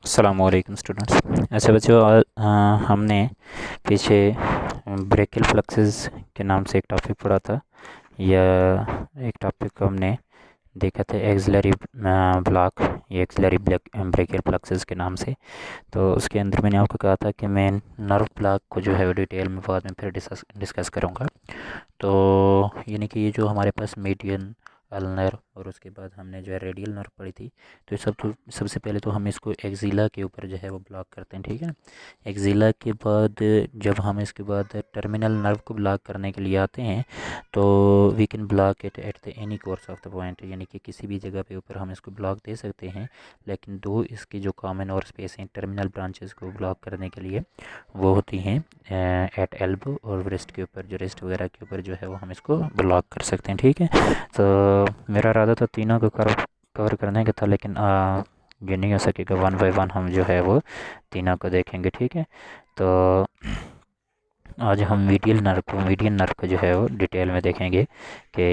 अस्सलामुअलैकुम स्टूडेंट्स। ऐसे बच्चों हमने पीछे ब्रेकियल फ्लक्सेस के नाम से एक टॉपिक पढ़ा था। यह एक टॉपिक को हमने देखा था एक्सिलरी ब्लॉक, ये एक्सिलरी ब्रेकियल फ्लक्सेस के नाम से। तो उसके अंदर मैंने आपको कहा था कि मैं नर्व ब्लॉक को जो है वो डिटेल में बाद में फिर डिस्कस करूँगा। तो यानी कि ये जो हमारे पास मीडियन अल्नर और उसके बाद हमने जो है रेडियल नर्व पढ़ी थी। तो ये सबसे पहले तो हम इसको एक्जिला के ऊपर जो है वो ब्लॉक करते हैं, ठीक है ना। एक्जिला के बाद जब हम इसके बाद टर्मिनल नर्व को ब्लॉक करने के लिए आते हैं तो we can block it at the any course of the point, यानी कि किसी भी जगह पे ऊपर हम इसको ब्लॉक दे सकते हैं। लेकिन दो इसकी जो कॉमन और स्पेस हैं टर्मिनल ब्रांचेस को ब्लॉक करने के लिए वो होती हैं एट एल्बो और रिस्ट के ऊपर, जो रिस्ट वगैरह के ऊपर जो है वो हम इसको ब्लॉक कर सकते हैं, ठीक है। तो मेरा इरादा तो तीनों को कवर करने का था, लेकिन ये नहीं हो सकेगा। वन बाय वन हम जो है वो तीनों को देखेंगे, ठीक है। तो आज हम मीडियन नर्व को जो है वो डिटेल में देखेंगे कि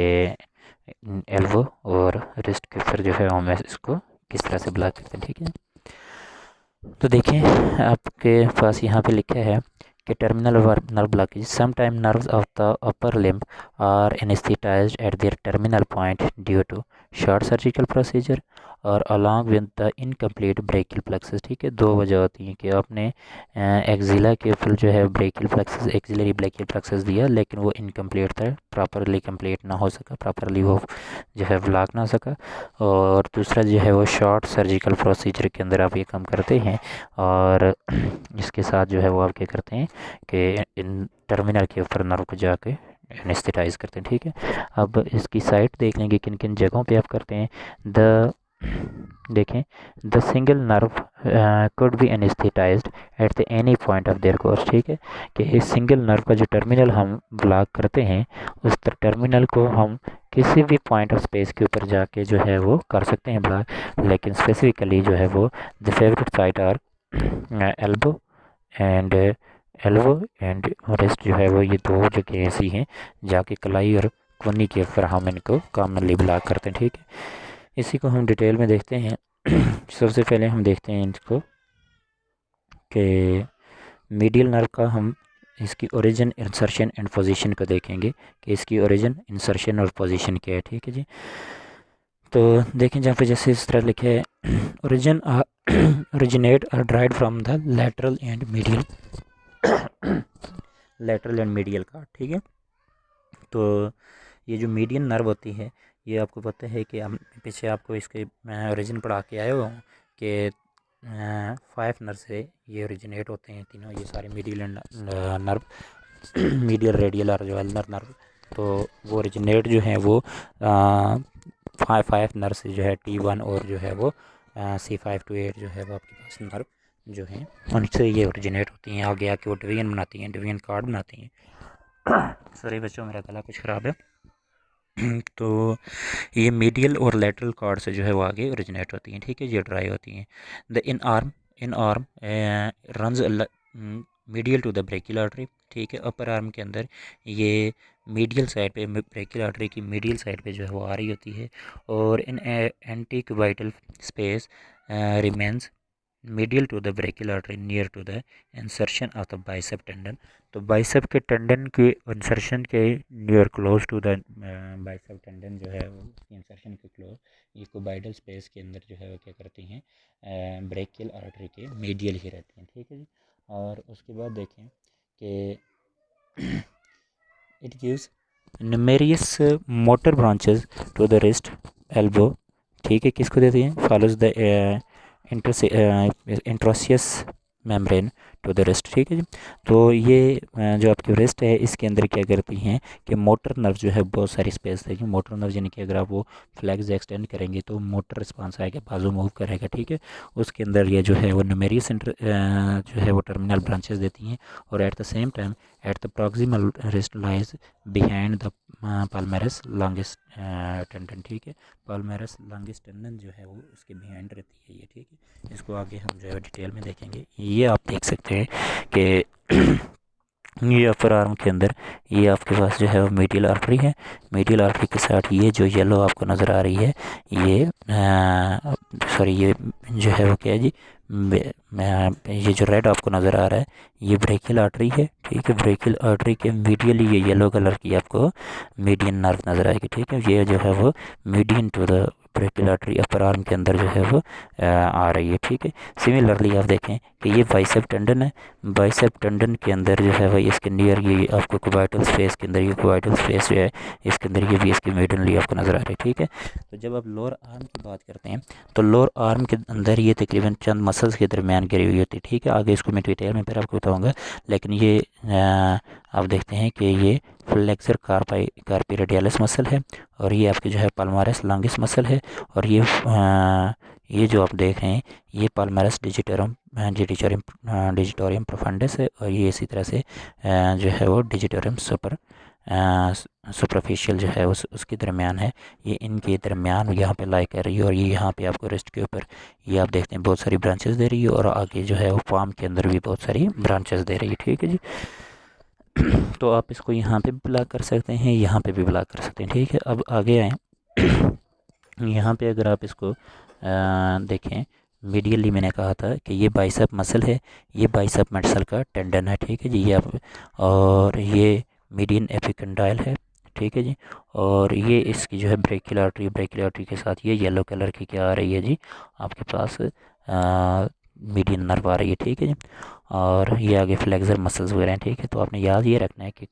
एल्बो और रिस्ट के ऊपर जो है हम इसको किस तरह से ब्लॉक करते हैं, ठीक है। तो देखें, आपके पास यहाँ पे लिखा है कि terminal nerve blockage sometime nerves of the upper limb are anaesthetised at their terminal point due to short surgical procedure और along with the incomplete brachial plexus, ठीक है। दो वजह होती हैं कि आपने एक्जिला के ऊपर जो है brachial plexus, axillary brachial plexus दिया, लेकिन वो इनकम्प्लीट था, प्रॉपरली कंप्लीट ना हो सका, प्रॉपरली वो जो है ब्लॉक ना सका। और दूसरा जो है वो शॉर्ट सर्जिकल प्रोसीजर के अंदर आप ये काम करते हैं और इसके साथ जो है वो आप क्या करते हैं कि इन टर्मिनल के ऊपर नर्व को जाके एनेस्थेटाइज करते हैं, ठीक है। अब इसकी साइट देख लेंगे किन किन जगहों पे आप करते हैं। द देखें, the single nerve could be anaesthetised eight the any point of their course, ठीक है। कि इस सिंगल नर्व का जो टर्मिनल हम ब्लॉक करते हैं उस टर्मिनल को हम किसी भी पॉइंट ऑफ स्पेस के ऊपर जाके जो है वो कर सकते हैं ब्लॉक। लेकिन स्पेसिफिकली जो है वो the favourite site are elbow and wrist, जो है वो ये दो जगह ऐसी हैं जाके कलाई और कोहनी के ऊपर हम इनको कॉमनली ब्लॉक करते हैं, ठीक है। इसी को हम डिटेल में देखते हैं। सबसे पहले हम देखते हैं इसको कि मीडियल नर्व का हम इसकी ओरिजिन, इंसर्शन एंड पोजीशन को देखेंगे कि इसकी ओरिजिन, इंसर्शन और पोजीशन क्या है, ठीक है जी। तो देखें जहाँ पे जैसे इस तरह लिखे है origin originate or derived from the lateral and medial cord, ठीक है। तो ये जो मीडियन नर्व होती है, ये आपको पता है कि हम पीछे आपको इसके ओरिजिन पढ़ा के आए हो कि 5 नर्व से ये ओरिजिनेट होते हैं तीनों, ये सारे मीडियल नर्व, मीडियल, रेडियल और जो अल्नर नर्व। तो वो ओरिजिनेट जो है वो 5 नर्व से जो है T1 और जो है वो C5 to 8 जो है वो आपके पास नर्व जो है उनसे ये ओरिजिनेट होती हैं। आगे आके वो डिवीजन बनाती हैं, डिवीजन कार्ड बनाती हैं। सॉरी बच्चों, मेरा गला कुछ ख़राब है। तो ये मीडियल और लेटरल कार्ड से जो है वो आगे ओरिजिनेट होती हैं, ठीक है, ये ड्राई होती हैं। The in arm runs medial to the brachial artery, ठीक है। अपर आर्म के अंदर ये मीडियल साइड पे, ब्रेकियल आर्टरी की मीडियल साइड पे जो है वो आ रही होती है। और in antecubital space remains medial to the brachial artery near to the insertion of the bicep tendon। तो बाइसेप के टेंडन के इंसर्शन के near close to the bicep tendon जो है वो इंसर्शन के क्लोज ये कोबाइडल स्पेस के अंदर जो है वो क्या करती हैं, ब्रेकियल आर्टरी के मीडियल ही रहती हैं, ठीक है जी। और उसके बाद देखें कि it gives numerous motor branches to the wrist elbow, ठीक है। किसको देती हैं, follows the interosseous membrane to the wrist, ठीक है जी। तो ये जो आपकी रिस्ट है इसके अंदर क्या करती हैं कि मोटर नर्व जो है बहुत सारी स्पेस देगी। मोटर नर्व यानी कि अगर आप वो फ्लैग्स एक्सटेंड करेंगे तो मोटर रिस्पांस आएगा, बाजू मूव करेगा, ठीक है। उसके अंदर ये जो है वो न्यूमेरियस जो है वो टर्मिनल ब्रांचेस देती हैं। और at the same time at the proximal wrist lies behind the palmaris longest tendon, ठीक है। पाल्मेरस लॉन्गेस्ट टेंडन जो है वो उसके बिहाइंड रहती है ये, ठीक है। इसको आगे हम जो है डिटेल में देखेंगे। ये आप देख सकते हैं कि ये अपर आर्म के अंदर ये आपके पास जो है वो मीडियल आर्टरी है। मीडियल आर्टरी के साथ ये जो येलो आपको नज़र आ रही है ये सॉरी ये जो है वो क्या है जी, ये जो रेड आपको नज़र आ रहा है ये ब्रेकियल आर्टरी है। ठीक है, ब्रेकियल आर्टरी के मीडियली ये येलो कलर की आपको मीडियन नर्व नज़र आएगी। ठीक है, ये जो है वो median to the brachial artery upper arm के अंदर जो है वो आ रही है। ठीक है, सिमिलरली आप देखें कि ये बाइसेप टेंडन है। बाइसेप टेंडन के अंदर जो है वही इसके नियर ये आपको क्वाइटल स्पेस के अंदर ये क्वाइटल स्पेस जो है इसके अंदर ये भी इसकी मीडियनली आपको नज़र आ रही है। ठीक है, तो जब आप लोअर आर्म की बात करते हैं तो लोअर आर्म के अंदर ये तकरीबन चंद मसल्स के दरमियान गिरी हुई होती है। ठीक है, आगे इसको मैं डिटेल में फिर आपको बताऊँगा, लेकिन ये आप देखते हैं कि ये फ्लेक्सर कार्पी रेडियलिस मसल है और ये आपकी जो है पाल्मारिस लॉन्गिस मसल है और ये जो आप देख रहे हैं ये पाल्मारिस डिजिटोरियम प्रोफंडस है और ये इसी तरह से जो है वो डिजिटोरियम सुपरफिशियल जो है उसके दरमियान है। ये इनके दरमियान यहाँ पे लाई कर रही है और ये यहाँ पे आपको रिस्ट के ऊपर ये आप देखते हैं बहुत सारी ब्रांचेस दे रही है और आगे जो है वो पाम के अंदर भी बहुत सारी ब्रांचेस दे रही है। ठीक है जी, तो आप इसको यहाँ पे भी ब्लॉक कर सकते हैं, यहाँ पे भी ब्लॉक कर सकते हैं। ठीक है, अब आगे आए यहाँ पे अगर आप इसको देखें मीडियली मैंने कहा था कि ये बाइसेप मसल है, ये बाइसेप मसल का टेंडन है। ठीक है जी, ये आप और ये मीडियन एपिकंडाइल है। ठीक है जी, और ये इसकी जो है ब्रेकियल आर्टरी के साथ ये येलो कलर की क्या आ रही है जी आपके पास मीडियन नर्व आ रही है। ठीक है जी, और ये आगे फ्लेक्सर मसल्स वगैरह हैं। ठीक है, तो आपने याद ये रखना है कि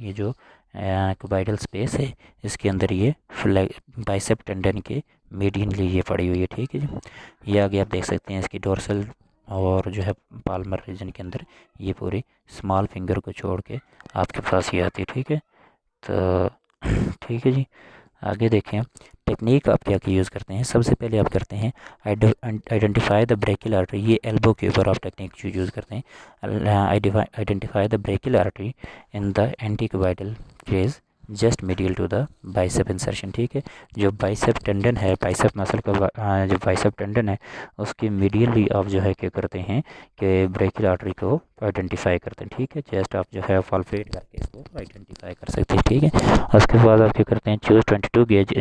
ये जो क्यूबाइडल स्पेस है इसके अंदर ये बाइसेप टेंडन के मीडियनली ये पड़ी हुई है। ठीक है जी, ये आगे आप देख सकते हैं इसकी डोर्सल और जो है पाल्मर रीजन के अंदर ये पूरी स्मॉल फिंगर को छोड़ के आपके पास ये आती है। ठीक है, तो ठीक है जी, आगे देखें टेक्निक आप क्या यूज़ करते हैं। सबसे पहले आप करते हैं आइडेंटिफाई द ब्रेकियल आर्टरी, ये एल्बो के ऊपर आप टेक्निक यूज़ करते हैं। Identify the brachial artery in the antecubital phase just medial to the bicep insertion. ठीक है, जो बाइसेप टेंडन है, बाइसेप मसल का जो बाइसेप टेंडन है उसके मीडियली आप जो है क्या करते हैं कि ब्रेकियल आर्टरी को आइडेंटिफाई करते हैं। ठीक है, जस्ट आप जो है फॉल्फेट करके इसको आइडेंटिफाई कर सकते हैं। ठीक है, उसके बाद आप क्या करते हैं चूज़ 22 गेज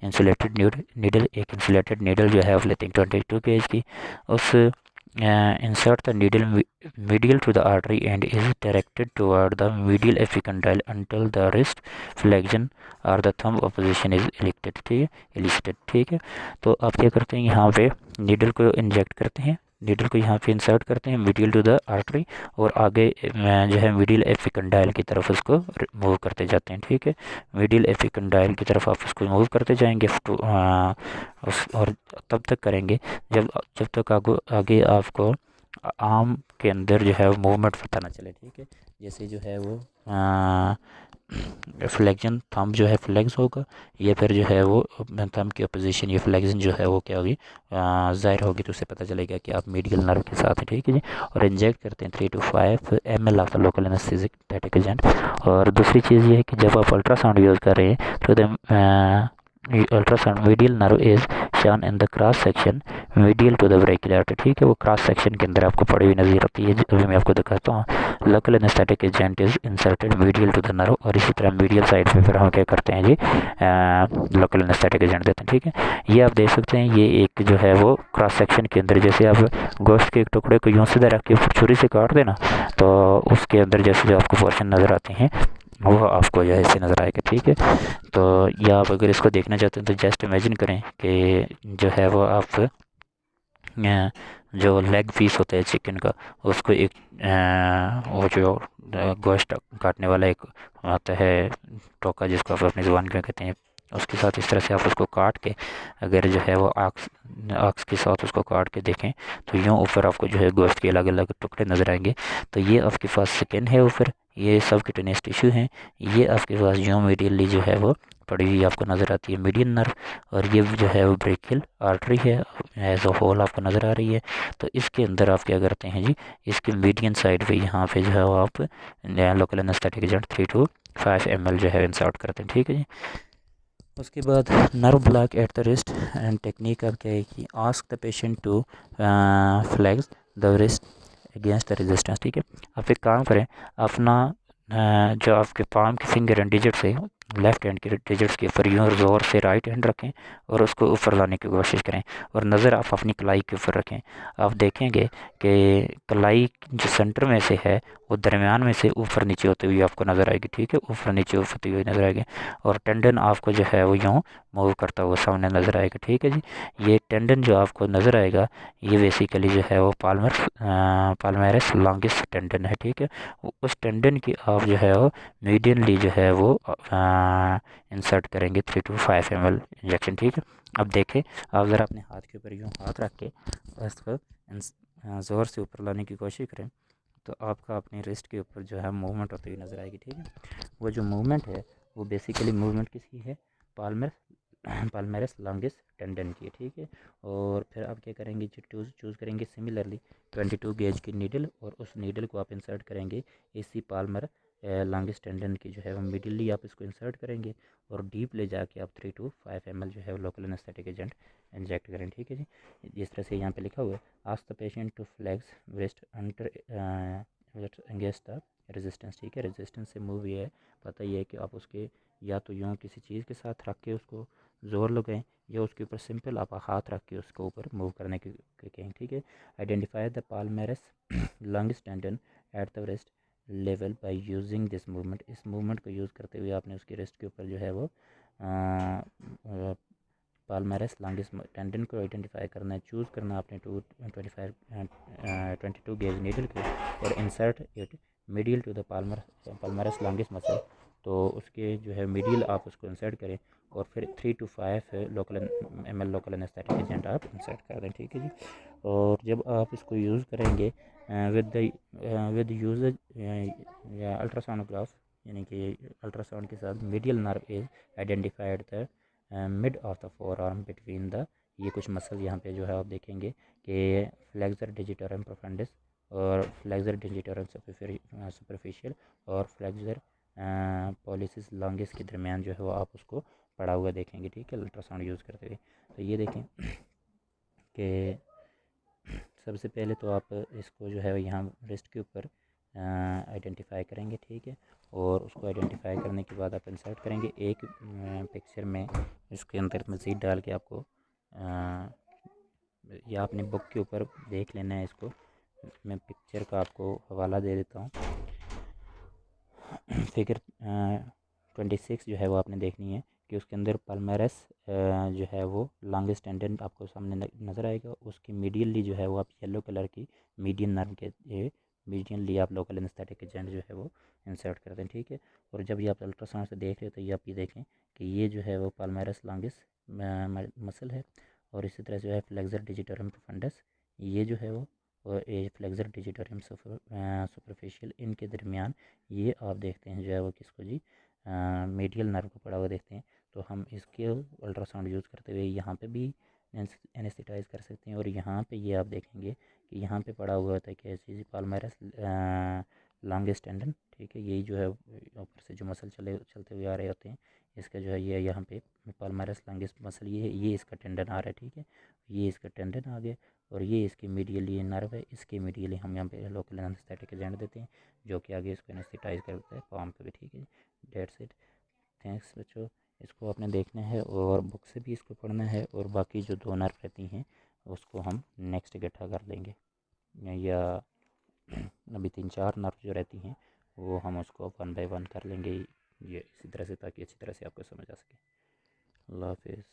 इंसुलेटेड नीडल, एक इंसुलेटेड नीडल जो है आप लेते हैं 22 गेज की, उस insert the needle medial to the artery and is directed toward the medial epicondyle until the wrist flexion or the thumb opposition is elicited। ठीक है, तो आप क्या करते हैं यहाँ पे नीडल को इंजेक्ट करते हैं, नीडल को यहाँ पे इंसर्ट करते हैं मीडियल टू द आर्टरी और आगे जो है मीडियल एपिकंडाइल की तरफ उसको मूव करते जाते हैं। ठीक है, मीडियल एपिकंडाइल की तरफ आप उसको मूव करते जाएंगे और तब तक करेंगे जब तक आगे आपको आर्म के अंदर जो है वो मूवमेंट पता ना चले। ठीक है, जैसे जो है वो फ्लेक्जन थंब जो है फ्लेक्स होगा या फिर जो है वो थंब की अपोजिशन ये फ्लेक्जन जो है वो क्या होगी ज़ाहिर होगी, तो उससे पता चलेगा कि आप मीडियल नर्व के साथ हैं। ठीक है जी, और इंजेक्ट करते हैं 3 to 5 ml of the local anaesthetic agent. और दूसरी चीज़ ये है कि जब आप अल्ट्रासाउंड यूज़ कर रहे हैं तो ultrasound medial nerve is shown in the cross section medial to the brachial artery. ठीक है, वो क्रॉस सेक्शन के अंदर आपको पड़ी हुई नजर आती है। अभी मैं आपको दिखाता हूँ। Local anaesthetic agent is inserted medial to the nerve और इसी तरह मीडियल साइड पे फिर हम क्या करते हैं जी लोकल एनेस्थेटिक एजेंट देते हैं। ठीक है, ये आप देख सकते हैं ये एक जो है वो क्रॉस सेक्शन के अंदर जैसे आप गोश्त के एक टुकड़े को यूँ सीधा रख के छुरी से काट देना तो उसके अंदर जैसे जो आपको पोर्शन नज़र आते हैं वो आपको जो है इससे नज़र आएगा। ठीक है, तो या आप अगर इसको देखना चाहते हैं तो जस्ट इमेजिन करें कि जो है वो आप जो लेग पीस होता है चिकन का उसको एक वो जो गोश्त काटने वाला एक आता है टोका जिसको आप अपनी ज़ुबान में कहते हैं, उसके साथ इस तरह से आप उसको काट के अगर जो है वो आक्स के साथ उसको काट के देखें तो यूँ ऊपर आपको जो है गोश्त के अलग अलग टुकड़े नज़र आएंगे। तो ये आपके पास स्किन है ऊपर, ये सब किटनेस टिश्यू हैं, ये आपके पास जो मीडियली जो है वो पड़ी हुई आपको नज़र आती है मीडियन नर्व, और ये जो है वो ब्रेकियल आर्टरी है एज अ होल आपको नज़र आ रही है। तो इसके अंदर आप क्या करते हैं जी इसके मीडियन साइड पे यहाँ पे जो है वो आप local anaesthetic agent 3 to 5 ml जो है इंसर्ट करते हैं। ठीक है जी, उसके बाद nerve block at the wrist and technique अब क्या है कि ask the patient to flex the wrist against the resistance. ठीक है, आप एक काम करें, अपना जो आपके पाम के फिंगर एंड डिजिट से लेफ्ट हैंड के डिजिट्स के ऊपर यूँ ज़ोर से राइट हैंड रखें और उसको ऊपर लाने की कोशिश करें और नज़र आप अपनी कलाई के ऊपर रखें। आप देखेंगे कि कलाई जो सेंटर में से है वो दरमियान में से ऊपर नीचे होती हुई आपको नज़र आएगी। ठीक है, ऊपर नीचे होती हुई नज़र आएगी और टेंडन आपको जो है वो यूँ मूव करता हुआ सामने नज़र आएगा। ठीक है जी, ये टेंडन जो आपको नज़र आएगा ये बेसिकली जो है वो पाल्मेरस लॉन्गिस टेंडन है। ठीक है, उस टेंडन की आप जो है वो मीडियनली जो है वो इंसर्ट करेंगे 3 to 5 ml इंजेक्शन। ठीक है, अब देखें, आप ज़रा अपने हाथ के ऊपर यूँ हाथ रख के इसको ज़ोर से ऊपर लाने की कोशिश करें तो आपका अपने रिस्ट के ऊपर जो है मूवमेंट होती हुई नज़र आएगी। ठीक है, वो जो मूवमेंट है वो बेसिकली मूवमेंट किसकी है, पाल्मर पाल्मेरस लॉन्गिस टेंडन की। ठीक है, और फिर आप क्या करेंगे, चूज़ करेंगे सिमिलरली 22 गेज की नीडल और उस नीडल को आप इंसर्ट करेंगे इसी पाल्मर लॉन्गिस टेंडन की जो है वो मिडिली आप इसको इंसर्ट करेंगे और डीप ले जाके आप 3 to 5 ml जो है वो लोकल एनेस्थेटिक एजेंट इंजेक्ट करें। ठीक है जी, जिस तरह से यहाँ पे लिखा हुआ है, ask the patient to flex wrist under against the resistance. ठीक है, रेजिस्टेंस से मूव ये है, पता ही है कि आप उसके या तो यूँ किसी चीज़ के साथ रख के उसको ज़ोर लगाएं या उसके ऊपर सिंपल आप हाथ रख के उसको ऊपर मूव करने की कहें। ठीक है, identify the palmaris longus tendon at the wrist level by using this movement. इस मूवमेंट को यूज़ करते हुए आपने उसकी रेस्ट के ऊपर जो है वो पाल्मेरस लॉन्गिस टेंडन को आइडेंटिफाई करना है, चूज़ करना आपने 22 गेज नीडल को और insert it medial to the palmaris longus muscle. तो उसके जो है मीडियल आप उसको इंसर्ट करें और फिर 3 to 5 local ml local anaesthetic agent आप इंसर्ट कर दें। ठीक है जी, और जब आप इसको यूज़ करेंगे विद यूज या अल्ट्रासोनोग्राफ, यानी कि अल्ट्रासाउंड के साथ medial nerve is identified the mid of the four arm between the, ये कुछ मसल यहाँ पे जो है आप देखेंगे कि फ्लेक्सर डिजिटोरम प्रोफंडिस और फ्लेक्सर डिजिटोरम सुपरफिशियल और फ्लेक्सर पॉलिसिस लॉन्गिस के दरमियान जो है वो आप उसको पड़ा हुआ देखेंगे। ठीक है, अल्ट्रासाउंड यूज़ करते हुए। तो ये देखें कि सबसे पहले तो आप इसको जो है यहाँ रिस्ट के ऊपर आइडेंटिफाई करेंगे। ठीक है, और उसको आइडेंटिफाई करने के बाद आप इंसर्ट करेंगे एक पिक्चर में, इसके अंदर मज़ीद डाल के आपको या अपने बुक के ऊपर देख लेना है। इसको मैं पिक्चर का आपको हवाला दे देता हूँ। फिगर 26 जो है वो आपने देखनी है कि उसके अंदर पाल्मेरस जो है वो लॉन्गेस्ट टेंडन आपको सामने नज़र आएगा। उसकी मीडियनली जो है वो आप येलो कलर की मीडियन नर्व के मीडियनली आप लोकल एनेस्थेटिक एजेंट जो है वो इंसर्ट करते हैं। ठीक है, और जब ये आप अल्ट्रासाउंड से देख रहे हो तो ये आप ये देखें कि ये जो है वो पाल्मेरस लॉन्गिस मसल है और इसी तरह जो है फ्लेक्सर डिजिटोरम प्रोफंडस ये जो है वो और ए फ्लेक्सर डिजिटोरियम सुपरफिशियल, इनके दरमियान ये आप देखते हैं जो है वो किसको जी मीडियल नर्व को पड़ा हुआ देखते हैं। तो हम इसके अल्ट्रासाउंड यूज़ करते हुए यहाँ पे भी एनेस्थेटाइज कर सकते हैं और यहाँ पे ये आप देखेंगे कि यहाँ पे पड़ा हुआ होता है कि ऐसी पाल्मेरस लॉन्गेस्ट टेंडन। ठीक है, यही जो है ऊपर से जो मसल चलते हुए आ रहे होते हैं, इसका जो है ये यहाँ पे पाल्मेरस लॉन्गेस्ट मसल ये इसका टेंडन आ रहा है। ठीक है, ये इसका टेंडन आ गया और ये इसकी मीडियली नर्व है, इसके मीडियली हम यहाँ पे लोकल एनेस्थेटिक एजेंट देते हैं जो कि आगे इसको एनेस्थेटाइज करता है पाम पे भी। ठीक है, डेट्स इट, थैंक्स बच्चों। इसको आपने देखना है और बुक से भी इसको पढ़ना है और बाकी जो 2 नर्व रहती हैं उसको हम नेक्स्ट इकट्ठा कर लेंगे, या अभी 3-4 नर्व जो रहती हैं वो हम उसको 1 by 1 कर लेंगे ये इसी तरह से, ताकि अच्छी तरह से आपको समझ आ सके। अल्लाह हाफिज़।